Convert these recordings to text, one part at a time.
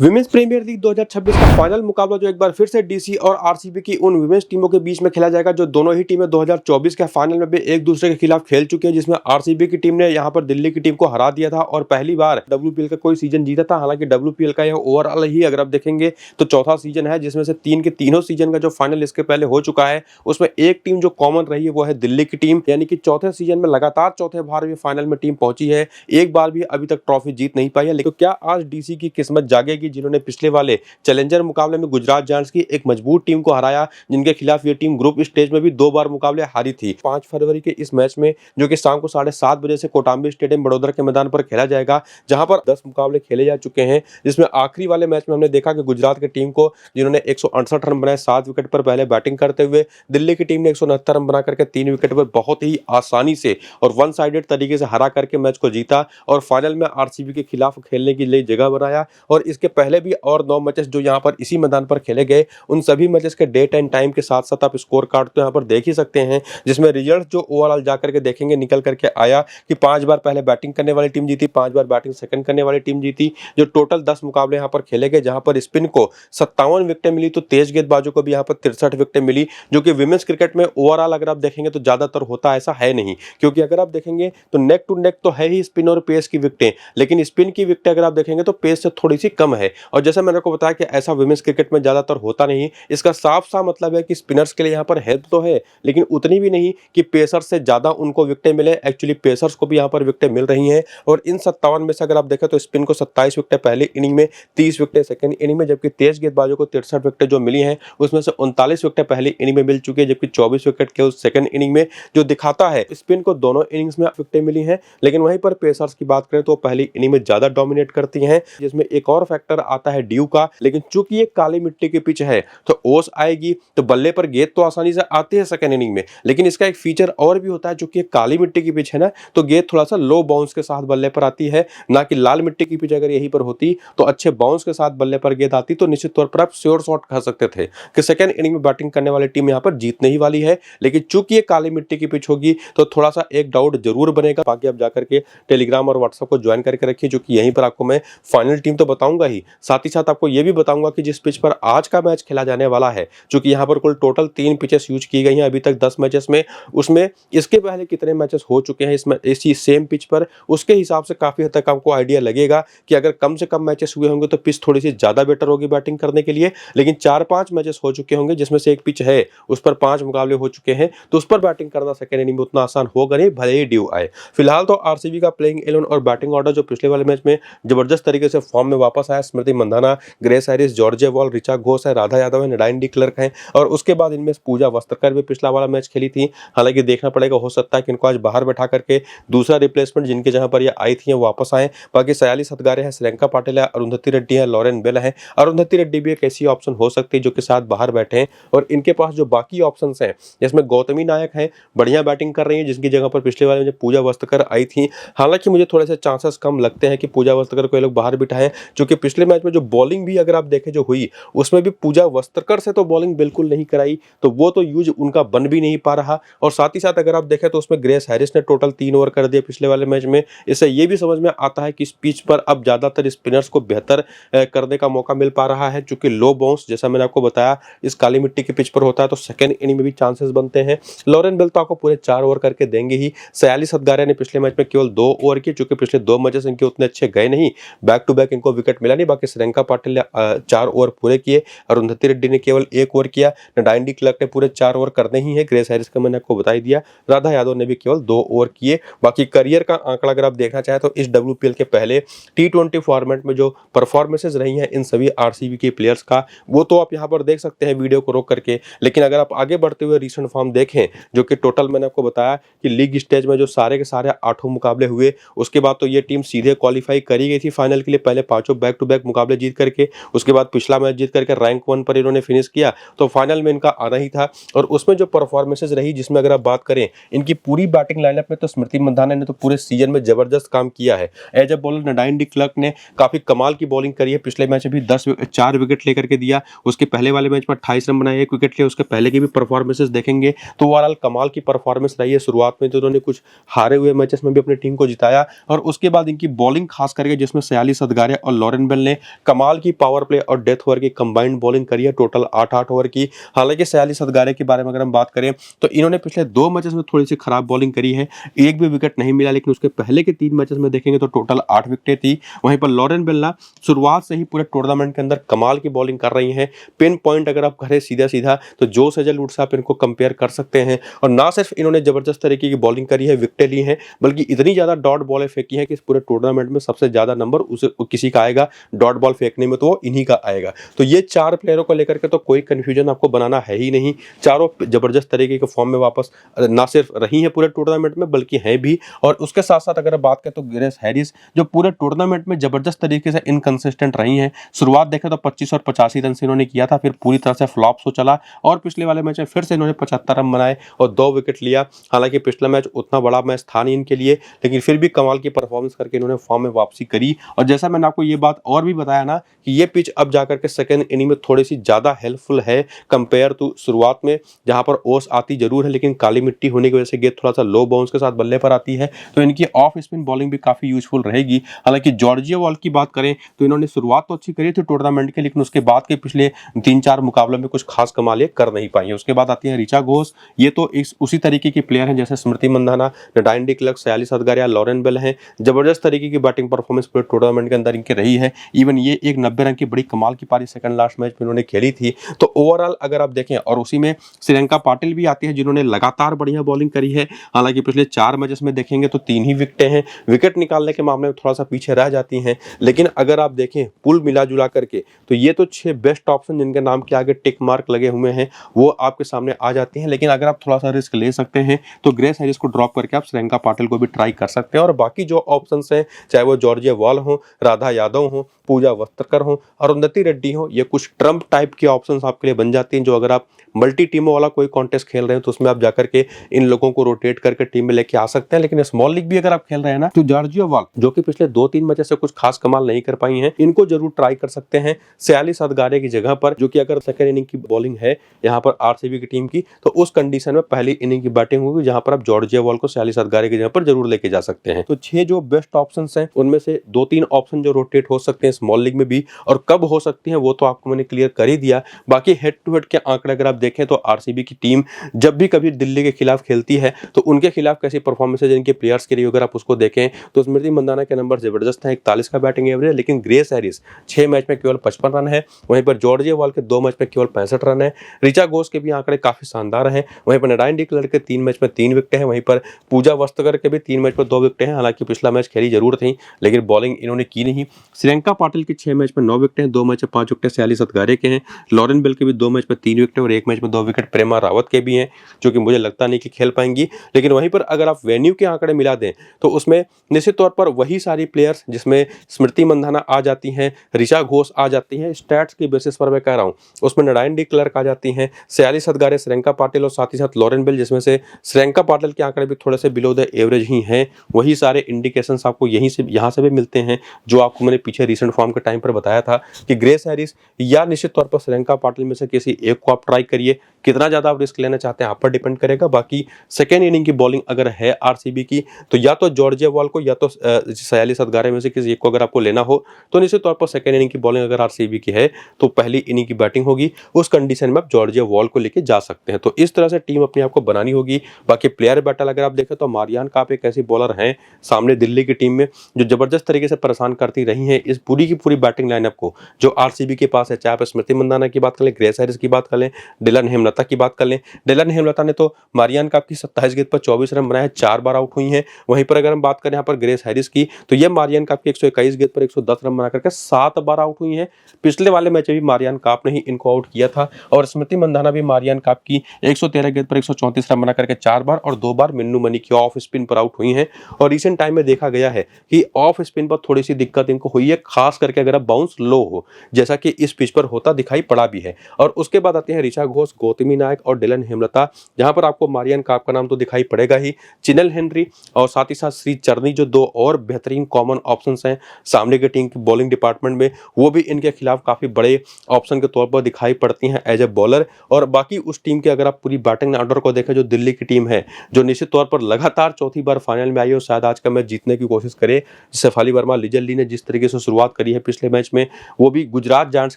Women's premier league 2026 का final मुकाबला जो एक बार फिर से डीसी और आरसीबी की उन विमेंस टीमों के बीच में खेला जाएगा जो दोनों ही टीमें 2024 के फाइनल में भी एक दूसरे के खिलाफ खेल चुकी हैं, जिसमें आरसीबी की टीम ने यहां पर दिल्ली की टीम को हरा दिया था और पहली बार डब्ल्यूपीएल का कोई सीजन जीता था। हालांकि डब्ल्यूपीएल का यह ओवरऑल ही अगर आप देखेंगे तो चौथा सीजन है, जिसमें से तीन के तीनों सीजन का जो फाइनल इसके पहले हो चुका है उसमें एक टीम जो कॉमन रही है वो है दिल्ली की टीम, यानी कि चौथे सीजन में लगातार चौथे बार भी फाइनल में टीम पहुंची है, एक बार भी अभी तक ट्रॉफी जीत नहीं पाई है। लेकिन क्या आज डीसी की किस्मत जागेगी, जिन्होंने पिछले वाले चैलेंजर मुकाबले में गुजरात जायंट्स की एक मजबूत टीम को हराया, जिनके खिलाफ ये टीम ग्रुप स्टेज में भी 2 बार मुकाबले हारी थी। 5 फरवरी के इस मैच में जो कि शाम को 7:30 बजे से कोटंबी स्टेडियम बड़ौदा के मैदान पर खेला जाएगा, जहां पर 10 मुकाबले खेले जा चुके हैं, जिसमें आखिरी वाले मैच में हमने देखा कि गुजरात की टीम को जिन्होंने 168 रन बनाए 7 विकेट पर पहले बैटिंग करते हुए, दिल्ली की टीम ने 169 रन बना करके 3 विकेट पर बहुत ही आसानी से और वन साइडेड तरीके से हरा करके मैच को जीता और फाइनल में आरसीबी के खिलाफ खेलने के लिए जगह बनाया। और इसके पहले भी और 9 मैचेस जो यहाँ पर इसी मैदान पर खेले गए, उन सभी मैचेस के डेट एंड टाइम के साथ साथ आप स्कोर कार्ड तो यहाँ पर देख ही सकते हैं, जिसमें रिजल्ट जो ओवरऑल जाकर के देखेंगे निकल करके आया कि 5 बार पहले बैटिंग करने वाली टीम जीती, 5 बार बैटिंग सेकंड करने वाली टीम जीती। जो टोटल 10 मुकाबले यहाँ पर खेले गए, जहां पर स्पिन को 57 विकेटें मिली तो तेज गेंदबाजों को भी यहाँ पर 63 विकेटें मिली, जो कि विमेंस क्रिकेट में ओवरऑल अगर आप देखेंगे तो ज्यादातर होता ऐसा है नहीं, क्योंकि अगर आप देखेंगे तो नेक टू नेक तो है ही स्पिन और पेस की विकेटें, लेकिन स्पिन की विकेटें अगर आप देखेंगे तो पेस से थोड़ी सी कम है। और जैसा मैंने आपको बताया कि ऐसा विमेंस क्रिकेट में ज्यादातर होता नहीं, इसका साफ साफ मतलब है कि स्पिनर्स के लिए यहाँ पर हेल्प तो है, लेकिन उतनी भी नहीं कि पेसर से ज्यादा उनको विकेटें मिले। एक्चुअली पेसर्स को भी यहाँ पर विकेटें मिल रही हैं और इन 57 में से अगर आप देखें तो स्पिन को 27 विकेटें पहली इनिंग में, 30 विकेटें सेकंड इनिंग में, जबकि तेज गेंदबाजों को 63 विकेटें जो मिली हैं उसमें से 39 विकेटें पहली इनिंग में मिल चुकी है, जबकि 24 विकेट केवल सेकंड इनिंग में, जो दिखाता है स्पिन को दोनों इनिंग्स में विकेटें मिली हैं। लेकिन वहीं पर पेसर्स की बात करें तो पहली इनिंग में ज्यादा डोमिनेट करती हैं, जिसमें एक और फैक्टर आता है ड्यू का। लेकिन चूंकि ये काली मिट्टी की पिच है तो ओस आएगी तो बल्ले पर गेंद तो आसानी से आती है सेकंड इनिंग में, लेकिन इसका एक फीचर और भी होता है, जो कि काली मिट्टी की पिच है ना, तो गेंद थोड़ा सा लो बाउंस के साथ बल्ले पर आती है, ना कि लाल मिट्टी की पिच अगर यहीं पर होती तो अच्छे बाउंस के साथ बल्ले पर गेंद आती, तो निश्चित तौर पर आप श्योर शॉट कह सकते थे कि सेकंड इनिंग में बैटिंग करने वाली टीम यहां पर जीतने ही वाली है। लेकिन चूंकि ये काली मिट्टी की पिच होगी तो थोड़ा सा एक डाउट जरूर बनेगा। बाकी आप जाकर के टेलीग्राम और व्हाट्सएप को ज्वाइन करके रखिए, जो कि यहीं पर आपको मैं फाइनल टीम तो बताऊंगा ही, साथ ही साथ आपको यह भी बताऊंगा कि जिस पिच पर आज का मैच खेला जाने वाला है, चूंकि यहाँ पर कुल टोटल 3 पिचेस यूज की गई हैं अभी तक 10 मैचेस में, उसमें इसके पहले कितने मैचेस हो चुके हैं इसमें इसी सेम पिच पर, उसके हिसाब से काफी हद तक आपको आइडिया लगेगा कि अगर कम से कम मैचेस हुए होंगे तो पिच थोड़ी सी ज्यादा बेटर होगी बैटिंग करने के लिए। लेकिन 4-5 मैचेस हो चुके होंगे, जिसमें से एक पिच है उस पर 5 मुकाबले हो चुके हैं, तो उस पर बैटिंग करना सेकेंड इनिंग में उतना आसान होगा नहीं, भले ही ड्यू आए। फिलहाल तो आरसीबी का प्लेइंग 11 और बैटिंग ऑर्डर जो पिछले वाले मैच में जबरदस्त तरीके से फॉर्म में वापस आया, Smriti Mandhana, Grace Harris, George Voll, Richa Ghosh है, राधा यादव है, नडाइन डी क्लर्क है, और उसके बाद इनमें पूजा वस्त्रकर भी पिछला वाला मैच खेली थी। हालांकि देखना पड़ेगा, हो सकता है कि इनको आज बाहर बैठा करके दूसरा रिप्लेसमेंट जिनके जहां पर ये आई थी वापस आए। बाकी सयाली सतगारे हैं, श्रियंका पाटिल है, अरुंधति रेड्डी है, लॉरेन बेल है। अरुंधति रेड्डी भी एक ऐसी ऑप्शन हो सकती है जो कि साथ बाहर बैठे हैं, और इनके पास जो बाकी ऑप्शन हैं जिसमें गौतमी नायक है, बढ़िया बैटिंग कर रही है, जिसकी जगह पर पिछले वाले में पूजा वस्त्रकर आई थी। हालांकि मुझे थोड़े से चांसेस कम लगते हैं कि पूजा वस्त्रकर को ये लोग बाहर बिठाएं, क्योंकि पिछले मैच में जो बॉलिंग भी अगर आप देखें जो हुई उसमें भी पूजा वस्त्रकर से तो बॉलिंग बिल्कुल नहीं कराई, तो वो तो यूज उनका बन भी नहीं पा रहा। और साथ ही साथ अगर आप देखें तो उसमें ग्रेस हैरिस ने टोटल 3 ओवर कर दिए पिछले वाले मैच में। इससे ये भी समझ में आता है कि इस पिच पर अब ज्यादातर स्पिनर्स को बेहतर करने का मौका मिल पा रहा है, चूंकि लो बाउंस जैसा मैंने आपको बताया इस काली मिट्टी की पिच पर होता है, तो सेकंड इनिंग में भी चांसेस बनते हैं। लॉरेन बेल तो आपको पूरे 4 ओवर करके देंगे ही। सयाली सतगारे ने पिछले मैच में केवल 2 ओवर किए, चूंकि पिछले 2 मैचेस इनके उतने अच्छे गए नहीं, बैक टू बैक इनको विकेट मिला नहीं। बाकी श्रियंका पाटिल ने 4 ओवर पूरे किए, अरुंधति रेड्डी ने केवल 1 ओवर किया, नडाइन डी क्लर्क ने पूरे 4 ओवर करने ही है, ग्रेस हैरिस का मैंने आपको बता ही दिया, राधा यादव ने भी केवल 2 ओवर किए। बाकी करियर का आंकड़ा अगर आप देखना चाहें तो इस डब्ल्यूपीएल के पहले टी20 फॉर्मेट में जो परफॉर्मेंसेज रही हैं इन सभी आरसीबी के प्लेयर्स का, वो तो आप यहां पर देख सकते हैं वीडियो को रोक करके। लेकिन अगर आप आगे बढ़ते हुए रिसेंट फॉर्म देखें, जो कि टोटल मैंने आपको बताया कि लीग स्टेज में जो सारे के सारे 8 मुकाबले हुए, उसके बाद तो ये टीम सीधे क्वालिफाई करी गई थी फाइनल के लिए, पहले 5 बैक टू बैक मुकाबले जीत करके, उसके बाद पिछला मैच जीत करके रैंक 1 पर इन्होंने फिनिश किया, तो फाइनल में इनका आना ही था। और उसमें जो परफॉर्मेंसेज रही, जिसमें अगर आप बात करें इनकी पूरी बैटिंग लाइनअप में, तो स्मृति मंधाना ने तो पूरे सीजन में जबरदस्त काम किया है। As a bowler Nadine de Klerk ने काफी कमाल की बॉलिंग करी है, पिछले मैच में भी 4 विकेट लेकर के दिया, उसके पहले वाले मैच में 28 रन बनाए, 1 विकेट लिए। उसके पहले की भी परफॉर्मेंसेज देखेंगे तो ओवरऑल कमाल की परफॉर्मेंस रही है। शुरुआत में तो उन्होंने कुछ हारे हुए मैचेस में भी अपनी टीम को जिताया, और उसके बाद इनकी बॉलिंग खास करके जिसमें सयाली सतगारे और लॉरेन बेल ने कमाल की पावर प्ले और डेथ ओवर की कंबाइंड बॉलिंग करी है, टोटल 8 ओवर की। हालांकि सयाली सदगारे के बारे में अगर हम बात करें तो इन्होंने पिछले 2 मैचेस में थोड़ी सी खराब बॉलिंग करी है, एक भी विकेट नहीं मिला, लेकिन उसके पहले के 3 मैचेस में देखेंगे तो टोटल 8 विकेटें थी। वहीं पर लॉरेन बेल शुरुआत से ही पूरे टूर्नामेंट के अंदर कमाल की बॉलिंग कर रही हैं। पिन पॉइंट अगर आप करें सीधा सीधा तो जोस हेजलवुड से आप इनको कंपेयर कर सकते हैं। और ना सिर्फ इन्होंने जबरदस्त तरीके की बॉलिंग करी है, विकेटें ली हैं, बल्कि इतनी ज्यादा डॉट बॉलें फेंकी हैं कि इस पूरे टूर्नामेंट में सबसे ज्यादा नंबर उसे किसी का आएगा डॉट बॉल फेंकने में, तो वो इन्हीं का आएगा। तो ये 4 प्लेयरों को लेकर के तो कोई कंफ्यूजन आपको बनाना है ही नहीं। चारों जबरदस्त तरीके के फॉर्म में वापस ना सिर्फ रही हैं पूरे टूर्नामेंट में, बल्कि हैं भी। और उसके साथ साथ अगर बात करें तो ग्रेस हैरिस जो पूरे टूर्नामेंट में जबरदस्त तरीके से इनकंसिस्टेंट रही हैं। शुरुआत देखें तो 25 और 85 रन से इन्होंने किया था, फिर पूरी तरह से फ्लॉप हो चला और पिछले वाले मैच में फिर से इन्होंने 75 रन बनाए और 2 विकेट लिया। हालांकि पिछला मैच उतना बड़ा मैच था नहीं इनके लिए, लेकिन फिर भी कमाल की परफॉर्मेंस करके इन्होंने फॉर्म में वापसी करी। और जैसा मैंने आपको ये बात और भी बताया ना कि ये पिच अब जाकर के सेकंड इनिंग में थोड़ी सी ज्यादा हेल्पफुल है कंपेयर टू शुरुआत में, जहां पर ओस आती जरूर है, लेकिन काली मिट्टी होने की वजह से गेंद थोड़ा सा लो बाउंस के साथ बल्ले पर आती है, तो इनकी ऑफ स्पिन बॉलिंग भी काफी यूजफुल रहेगी। हालांकि जॉर्जिया वॉल की बात करें तो इन्होंने शुरुआत तो अच्छी करी थी टूर्नामेंट के, लेकिन उसके बाद के पिछले 3-4 मुकाबलों में कुछ खास कमाल कर नहीं पाई है। उसके बाद आती है ऋचा घोष, ये तो उसी तरीके की प्लेयर हैं जैसे Smriti Mandhana, Nadine de Klerk, Sayali Satghare, Lauren Bell हैं। जबरदस्त तरीके की बैटिंग परफॉर्मेंस पूरे टूर्नामेंट के अंदर इनकी रही है। इवन ये एक 90 रन की बड़ी कमाल की पारी सेकंड लास्ट मैच में इन्होंने खेली थी। तो ओवरऑल अगर आप देखें, और उसी में श्रीलंका पाटिल भी आती है जिन्होंने लगातार बढ़िया बॉलिंग करी है। हालांकि पिछले 4 मैचेस में देखेंगे तो 3 ही विकेटें हैं, विकेट निकालने के मामले में थोड़ा सा पीछे रह जाती हैं। लेकिन अगर आप देखें पुल मिला जुला करके तो ये तो 6 बेस्ट ऑप्शन जिनके नाम के आगे टिक मार्क लगे हुए हैं वो आपके सामने आ जाती हैं। लेकिन अगर आप थोड़ा सा रिस्क ले सकते हैं तो ग्रेस हैरिस को ड्रॉप करके आप श्रीलंका पाटिल को भी ट्राई कर सकते हैं। और बाकी जो ऑप्शंस हैं, चाहे वो जॉर्जिया वॉल हो, राधा यादव हो, पूजा वस्त्रकर हो, अरुंधति रेड्डी हो, ये कुछ ट्रम्प टाइप की ऑप्शंस आपके लिए बन जाती हैं। जो अगर आप मल्टी टीमों वाला कोई कॉन्टेस्ट खेल रहे हैं तो उसमें आप जाकर के इन लोगों को रोटेट करके टीम में लेके आ सकते हैं। लेकिन स्मॉल लीग भी अगर आप खेल रहे हैं ना, तो जॉर्जिया वॉल जो कि पिछले 2-3 मैच से कुछ खास कमाल नहीं कर पाई हैं, इनको जरूर ट्राई कर सकते हैं सयाली सदगारे की जगह पर, जो कि अगर सेकंड इनिंग की बॉलिंग है यहाँ पर आरसीबी की टीम की, तो उस कंडीशन में पहली इनिंग की बैटिंग होगी जहां पर आप जॉर्जिया वॉल को सयाली सदगारे की जगह पर जरूर लेके जा सकते हैं। तो 6 जो बेस्ट ऑप्शंस हैं उनमें से 2-3 ऑप्शन जो रोटेट हो सकते हैं स्मॉल लीग में भी, और कब हो सकती हैं वो तो आपको मैंने क्लियर कर ही दिया। बाकी हेड टू हेड के आंकड़े अगर आप देखें तो आरसीबी की टीम जब भी कभी दिल्ली के खिलाफ खेलती है तो उनके खिलाफ कैसी परफॉर्मेंस है जिनके प्लेयर्स के लिए अगर आप उसको देखें तो स्मृति मंदाना के नंबर जबरदस्त है, 41 का बैटिंग एवरेज। लेकिन ग्रेस हैरिस 6 मैच में केवल 55 रन है, वहीं पर जॉर्जिया वॉल के 2 मैच में केवल 65 रन है। ऋचा घोष के भी आंकड़े काफी शानदार हैं, वहीं पर नडाइन डी क्लर्क के 3 मैच में 3 विकेट हैं, वहीं पर पूजा वस्त्रकर के भी 3 मैच में 2 विकेट हैं। हालांकि पिछला मैच खेली जरूर थी लेकिन बॉलिंग इन्होंने की नहीं। श्रीलंका पाटिल के 6 मैच में 9 विकेट हैं, 2 मैच में 5 विकेट सयाली सदगारे के हैं। लॉरेन बेल के भी 2 मैच में 3 विकेट और 1 मैच में 2 विकेट प्रेमा रावत के भी हैं, जो कि मुझे लगता नहीं कि खेल पाएंगी। लेकिन वहीं पर अगर आप वेन्यू के आंकड़े मिला दें तो उसमें निश्चित तौर पर वही सारी प्लेयर्स जिसमें स्मृति मंधाना आ जाती हैं, ऋचा घोष आ जाती हैं, स्टैट्स के बेसिस पर मैं कह रहा हूं, उसमें नडाइन डी क्लर्क आ जाती हैं, सयाली सदगारे, श्रीलंका पाटिल और साथ ही साथ लॉरेन बेल, जिसमें से श्रीलंका पाटिल के आंकड़े भी थोड़े से बिलो द एवरेज ही हैं। वही सारे इंडिकेशंस आपको यहाँ से भी मिलते हैं जो आपको मैंने पीछे रीसेंट फॉर्म के टाइम पर बताया था कि ग्रेस हैरिस या निश्चित तौर पर श्रीलंका पाटिल में से किसी एक को आप ट्राई करिए। कितना ज्यादा आप रिस्क लेना चाहते हैं आप पर डिपेंड करेगा। बाकी सेकेंड इनिंग की बॉलिंग अगर है आरसीबी की तो या तो जॉर्जिया वॉल को या तो सयाली सदगारे में से किसी एक को अगर आपको लेना हो तो निश्चित तौर पर सेकेंड इनिंग की बॉलिंग अगर आरसीबी की है तो पहली इनिंग की बैटिंग होगी, उस कंडीशन में आप जॉर्जिया वॉल को लेके जा सकते हैं। तो इस तरह से टीम अपने आप को बनानी होगी। बाकी प्लेयर बैटल अगर आप देखें तो मारियान काप एक ऐसी बॉलर हैं सामने दिल्ली की टीम में जो जबरदस्त तरीके से परेशान करती रही हैं इस पूरी की पूरी बैटिंग लाइनअप को जो आरसीबी के पास है। चाहे आप स्मृति मंदाना की बात कर लें, ग्रेस हैरिस की बात कर लें, डिलन हेमलता की बात कर लें। डिलन हेमलता ने तो मारियान काप की 27 गेंद पर 24 रन बनाए, 4 बार आउट हुई हैं। वहीं पर अगर हम बात करें यहाँ पर ग्रेस हैरिस की तो ये मारियान काप की 121 गेंद पर 110 रन बना करके 7 बार आउट हुई हैं। पिछले वाले मैच में भी मारियान काप ने ही इनको आउट किया था और स्मृति मंदाना भी मारियान काप की 113 गेंद पर 134 रन बना करके 4 बार और 2 बार मिन्नू मनी की ऑफ स्पिन पर आउट हुई हैं। और रिसेंट टाइम में देखा गया है कि ऑफ स्पिन पर थोड़ी सी दिक्कत इनको हुई है, खास करके अगर बाउंस लो हो, जैसा कि इस पिच पर होता दिखाई पड़ा भी है। और उसके बाद आते हैं ऋचा घोष, गौतमी नायक और डिलन हेमलता, जहां पर आपको मारियान काप का नाम तो दिखाई पड़ेगा ही, चिनल हेनरी और साथ ही साथ श्री चरनी, जो 2 और बेहतरीन कॉमन ऑप्शंस हैं सामने की टीम की बॉलिंग डिपार्टमेंट में, वो भी इनके खिलाफ काफी बड़े ऑप्शन के तौर पर दिखाई पड़ती हैं एज ए बॉलर। और बाकी उस टीम के अगर आप पूरी बैटिंग ऑर्डर को देखें जो दिल्ली की टीम है, जो निश्चित तौर पर लगातार चौथी बार फाइनल में आई है और शायद आज का मैच जीतने की कोशिश करे। शेफाली वर्मा, लिजल ली ने जिस तरीके से शुरुआत करी है पिछले मैच में, वो भी गुजरात जायंट्स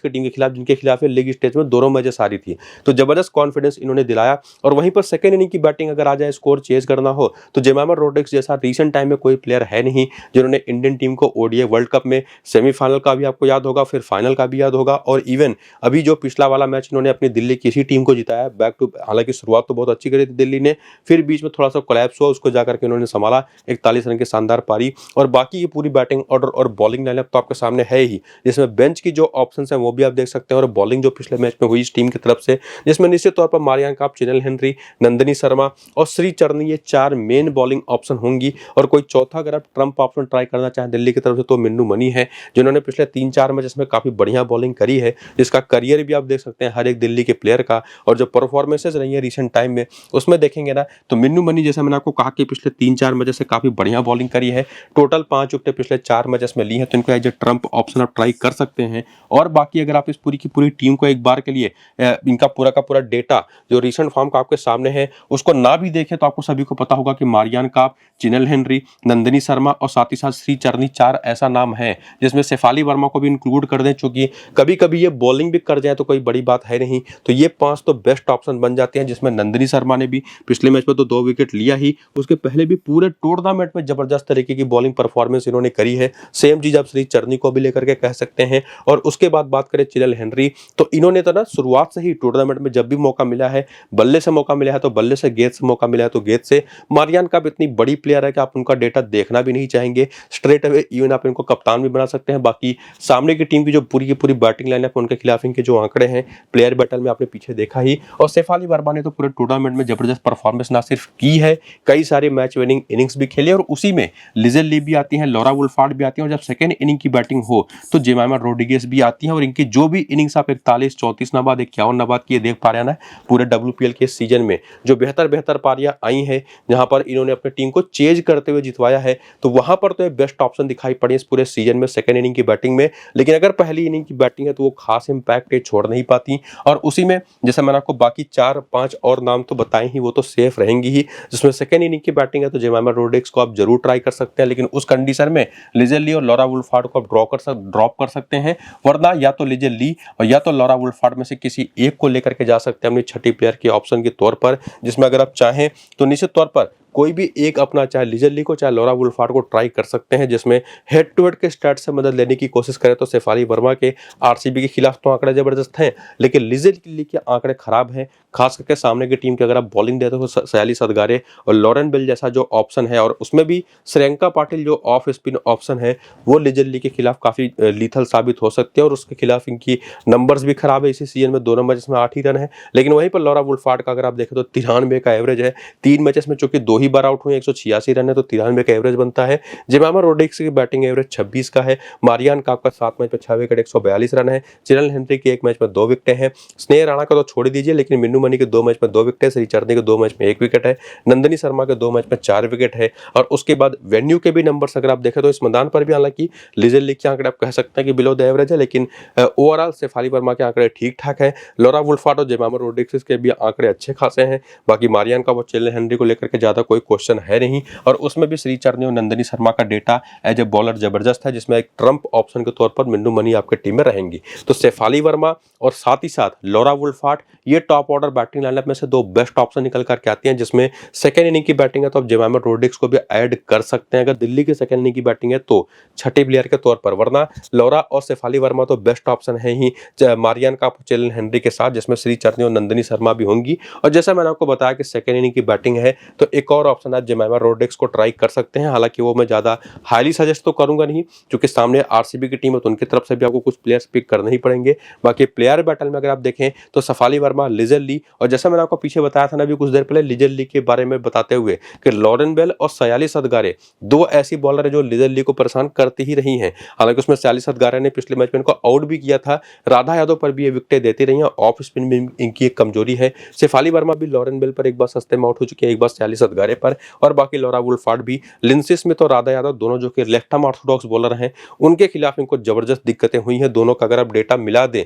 की टीम के खिलाफ, जिनके खिलाफ लीग स्टेज में दोनों मैचेस हारी थी। तो जबरदस्त कॉन्फिडेंस इन्होंने दिलाया। और वहीं पर सेकेंड इनिंग की बैटिंग अगर आ जाए, स्कोर चेज करना हो, तो जेमामा रोड्रिग्स जैसा रिसेंट टाइम में कोई प्लेयर है नहीं जिन्होंने इंडियन टीम को ओडीआई वर्ल्ड कप में सेमीफाइनल का भी आपको याद होगा, फिर फाइनल का भी याद होगा, और इवन अभी जो पिछला वाला मैच इन्होंने अपनी दिल्ली की इसी टीम को जिताया बैक टू। हालांकि शुरुआत तो बहुत अच्छी करी थी दिल्ली ने, फिर बीच में थोड़ा सा कोलैप्स हुआ, उसको जाकर के इन्होंने संभाला, 41 रन की शानदार पारी। और बाकी ये पूरी बैटिंग ऑर्डर और बॉलिंग लाइनअप तो आपके सामने है ही, जिसमें बेंच की जो ऑप्शन है वो भी आप देख सकते हैं, और बॉलिंग जो पिछले मैच में हुई इस टीम की तरफ से, जिसमें निश्चित तौर पर मारियान काप, चिनेल हेनरी, नंदनी शर्मा और श्री चरनी, ये 4 मेन बॉलिंग ऑप्शन होंगी। और कोई चौथा अगर आप ट्रम्प ऑप्शन ट्राई करना चाहें दिल्ली की तरफ से, तो मिन्नू मनी है, जिन्होंने पिछले 3-4 मैच में काफी बढ़िया बॉलिंग करी है, जिसका करियर भी आप देख सकते हैं हर एक दिल्ली के प्लेयर का। और जो परफॉर्मेंसेज रही है रिसेंट टाइम में, उसमें देखेंगे ना, तो मिन्नू मनी जैसे मैंने आपको कहा कि पिछले 3-4 मैच से काफी बढ़िया बॉलिंग करी है, टोटल 5 विकेट पिछले 4 मैचेस में ली है, तो इनको एज ए ट्रम्प ऑप्शन आप ट्राई कर सकते हैं। और बाकी अगर आप इस पूरी की पूरी टीम को एक बार के लिए इनका पूरा का पूरा डेटा जो रिसेंट फॉर्म का आपके सामने है उसको ना भी देखें, तो आपको सभी को पता होगा कि मारियान काप, चिनेल हेनरी, नंदनी शर्मा और साथ ही साथ श्री चरनी 4 ऐसा नाम है, जिसमें शेफाली वर्मा को भी इंक्लूड कर दें, चूंकि कभी कभी ये बॉलिंग भी कर जाए तो कोई बड़ी बात है नहीं, तो ये 5 तो बेस्ट ऑप्शन बन जाते हैं। जिसमें नंदनी शर्मा ने भी पिछले मैच में तो 2 विकेट लिया ही, उसके पहले भी पूरे टूर्नामेंट में जबरदस्त तरीके की बॉलिंग परफॉर्मेंस इन्होंने करी है। सेम चीज आप श्री चरनी को भी लेकर के कह सकते हैं। और उसके बाद बात करें चिनेल हेनरी, तो इन्होंने तो ना शुरुआत से ही टूर्नामेंट में जब भी मौका मिला है, बल्ले से मौका मिला है तो बल्ले से, गेंद से मौका मिला है तो गेंद से। मारियान काप इतनी बड़ी प्लेयर है कि आप उनका डेटा देखना भी नहीं चाहेंगे, स्ट्रेट अवे इवन आप इनको कप्तान भी बना सकते हैं। बाकी सामने की टीम की जो पूरी की पूरी बैटिंग लाइनअप, उनके खिलाफ इनके जो आंकड़े हैं प्लेयर बैटल में आपने पीछे देखा ही। और शेफाली वर्मा ने तो पूरे टूर्नामेंट में जबरदस्त परफॉर्मेंस ना सिर्फ की है, कई सारे मैच विनिंग इनिंग्स भी खेले, और उसी में लिजेल ली भी आती है, लॉरा वुल्फार्ड भी आती है, और जब सेकंड इनिंग की बैटिंग हो तो जेमामा रोड्रिगेज भी आती है। और इनकी जो भी इनिंग्स आप 41, 34 नाबाद, 51 नाबाद की देख पा रहे हैं ना पूरे WPL के सीजन में, जो बेहतर पारियां आई हैं जहां पर इन्होंने अपनी टीम को चेज करते हुए जितवाया है, तो वहां पर तो एक बेस्ट ऑप्शन दिखाई पड़ी इस पूरे सीजन में सेकंड इनिंग की बैटिंग में। लेकिन अगर पहली इनिंग की बैटिंग है तो वो खास इंपैक्ट छोड़ नहीं पाती, और उसी में जैसे मैंने आपको बाकी 4-5 और नाम तो बताए ही, वो तो सेफ रहेंगी ही। जिसमें सेकंड इनिंग की बैटिंग है तो जेमामा रोड्रिग्स को आप जरूर ट्राई कर सकते हैं, लेकिन उस कंडीशन में लिजेल ली और लॉरा वुल्फार्ड को आप ड्रॉप कर सकते हैं, वरना या तो लिजेल ली और या तो लॉरा वुल्फार्ड में से किसी एक को लेकर के जा सकते हैं अपनी छठी प्लेयर के ऑप्शन के तौर पर। जिसमें अगर आप चाहें तो निश्चित तौर पर कोई भी एक अपना, चाहे लिजेल ली को चाहे लॉरा वुल्फार्ड को ट्राई कर सकते हैं। जिसमें हेड टू हेड के स्टैट से मदद लेने की कोशिश करें तो शेफाली वर्मा के आरसीबी के खिलाफ तो आंकड़े जबरदस्त हैं, लेकिन लिजेल ली के आंकड़े खराब हैं, खास करके सामने की टीम के अगर आप बॉलिंग देते हो तो सयाली सदगारे और लॉरेन बेल जैसा जो ऑप्शन है, और उसमें भी श्रेयंका पाटिल जो ऑफ स्पिन ऑप्शन है, वो लिजेल ली के खिलाफ काफी लीथल साबित हो सकते हैं। और उसके खिलाफ इनकी नंबर्स भी खराब है, इसी सीजन में दोनों मैचेस में 8 ही रन है। लेकिन वहीं पर लॉरा वुल्फार्ड का अगर आप देखें तो 93 का एवरेज है, 3 मैचेस में चूंकि 2 ही बार आउट हुए, 186 रन है, तो 93 का एवरेज बनता है। जेमामा रोड्रिग्स की बैटिंग एवरेज 26 का है। मारियान काप का 7 मैच में 6 विकेट, 142 रन है। चिनेल हेनरी की 1 मैच में 2 विकेट हैं। स्नेह राणा का तो छोड़ दीजिए, लेकिन मिन्नू मनी के 2 मैच में 2 विकेट है। श्री चरनी के 2 मैच में 1 विकेट है। नंदनी शर्मा के 2 मैच में 4 विकेट है। और उसके बाद वेन्यू के भी नंबर्स अगर आप देखें तो इस मैदान पर भी, हालांकि लिजेल ली के आंकड़े आप कह सकते हैं कि बिलो द एवरेज है, लेकिन ओवरऑल शेफाली वर्मा के आंकड़े ठीक ठाक है। लॉरा वुल्फार्ड और जेमामा रोड्रिग्स के भी आंकड़े अच्छे खासे हैं। बाकी मारियान का वो चिनेल हेनरी को लेकर के ज्यादा कोई क्वेश्चन है नहीं, और उसमें भी श्री चरनी और नंदनी शर्मा का डेटा एज ए बॉलर जबरदस्त है, जिसमें एक ट्रम्प ऑप्शन के तौर पर मिन्नू मनी आपके टीम में रहेंगी। तो शेफाली वर्मा और साथ ही साथ लॉरा वुल्फार्ड, ये टॉप ऑर्डर बैटिंग लाइनअप में से 2 बेस्ट ऑप्शन निकल करके आती हैं। जिसमें सेकंड इनिंग की बैटिंग है तो आप जेमामा रोड्रिग्स को भी ऐड कर सकते हैं अगर दिल्ली की सेकंड इनिंग की बैटिंग है तो, छठे प्लेयर के तौर पर। वरना लॉरा और शेफाली वर्मा तो बेस्ट ऑप्शन है ही मारियान काप, चिनेल हेनरी के साथ, जिसमें श्री चरनी और नंदनी शर्मा भी होंगी। और जैसा मैंने आपको बताया कि सेकंड इनिंग की बैटिंग है तो एक और ऑप्शन है, जेमामा रोड्रिग्स को ट्राई कर सकते हैं। हालांकि वो मैं ज्यादा हाईली सजेस्ट तो करूंगा नहीं, क्योंकि सामने आरसीबी की टीम है तो उनकी तरफ से भी आपको कुछ प्लेयर्स पिक करने ही पड़ेंगे। बाकी प्लेयर बैटल में अगर आप देखें तो शेफाली वर्मा, लिजेल ली, और जैसा मैंने आपको पीछे बताया था ना अभी कुछ देर पहले लिजेल ली के बारे में बताते हुए कि लॉरेन बेल और सयाली सदगारे 2 ऐसी बॉलर है जो लिजेल ली को परेशान करती ही रही हैं। हालांकि उसमें सयाली सदगारे ने पिछले मैच में इनको आउट भी किया था, राधा यादव पर भी ये विकेटें देती रही हैं, ऑफ स्पिन में इनकी एक कमजोरी है। शेफाली वर्मा भी लॉरेन बेल पर एक बार सस्ते में आउट हो चुके हैं, एक बार सयाली सदगारे पर, और बाकी लॉरा वुल्फार्ड भी। लिंसिस में तो राधा यादव दोनों जो कि लेफ्ट आर्म ऑर्थोडॉक्स बॉलर हैं, उनके खिलाफ इनको जबरदस्त दिक्कतें हुई हैं। दोनों का अगर आप डेटा मिला दें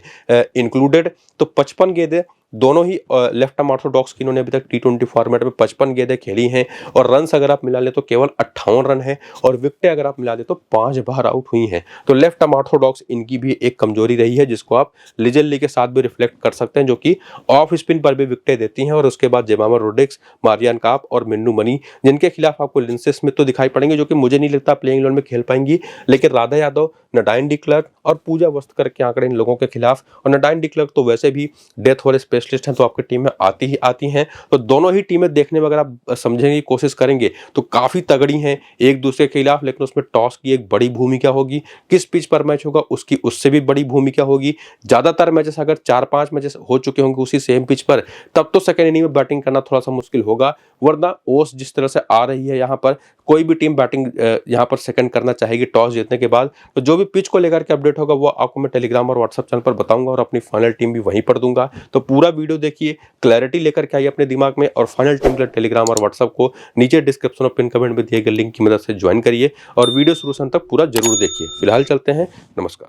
इंक्लूडेड तो 55 गेंदें दोनों ही लेफ्ट आर्म ऑर्थोडॉक्स की इन्होंने अभी तक T20 फॉर्मेट में 55 गेंदें खेली हैं और रन्स अगर आप मिला लें तो केवल 58 रन है और विकेटें अगर आप मिला दें तो 5 बार आउट हुई हैं। तो लेफ्ट आर्म ऑर्थोडॉक्स इनकी भी एक कमजोरी रही है जिसको आप लिजेंडली के साथ भी रिफ्लेक्ट कर सकते हैं, जो कि ऑफ स्पिन पर भी विकेटें देती हैं। और उसके बाद जेमामा रोड्रिग्स, मारियन काप और मिन्नू मनी, जिनके खिलाफ आपको लिंडसे स्मिथ तो दिखाई पड़ेंगे, जो कि मुझे नहीं लगता प्लेइंग 11 में खेल पाएंगी, लेकिन राधा यादव, नडाइन डी क्लर्क और पूजा वस्त्रकर के आंकड़े इन लोगों के खिलाफ, और नडाइन डी क्लर्क तो वैसे भी डेथ ओवर स्पेशलिस्ट हैं तो आपकी टीम में आती हैं। तो दोनों ही टीमें देखने में अगर आप समझने की कोशिश करेंगे तो काफी तगड़ी हैं एक दूसरे के खिलाफ, लेकिन उसमें टॉस की एक बड़ी भूमिका होगी, किस पिच पर मैच होगा उसकी उससे भी बड़ी भूमिका होगी। ज्यादातर मैचेस अगर 4-5 मैचेस हो चुके होंगे उसी सेम पिच पर, तब तो सेकेंड इनिंग में बैटिंग करना थोड़ा सा मुश्किल होगा, वरना ओस जिस तरह से आ रही है यहाँ पर कोई भी टीम बैटिंग यहाँ पर सेकंड करना चाहेगी टॉस जीतने के बाद। तो जो भी पिच को लेकर के अपडेट होगा वो आपको मैं टेलीग्राम और व्हाट्सएप चैनल पर बताऊंगा और अपनी फाइनल टीम भी वहीं पर दूंगा। तो पूरा वीडियो देखिए, क्लैरिटी लेकर के आइए अपने दिमाग में, और फाइनल टीम के लिए टेलीग्राम और व्हाट्सएप को नीचे डिस्क्रिप्शन और पिन कमेंट में दिए गए लिंक की मदद से ज्वाइन करिए और वीडियो शुरू से अंत तक पूरा जरूर देखिए। फिलहाल चलते हैं, नमस्कार।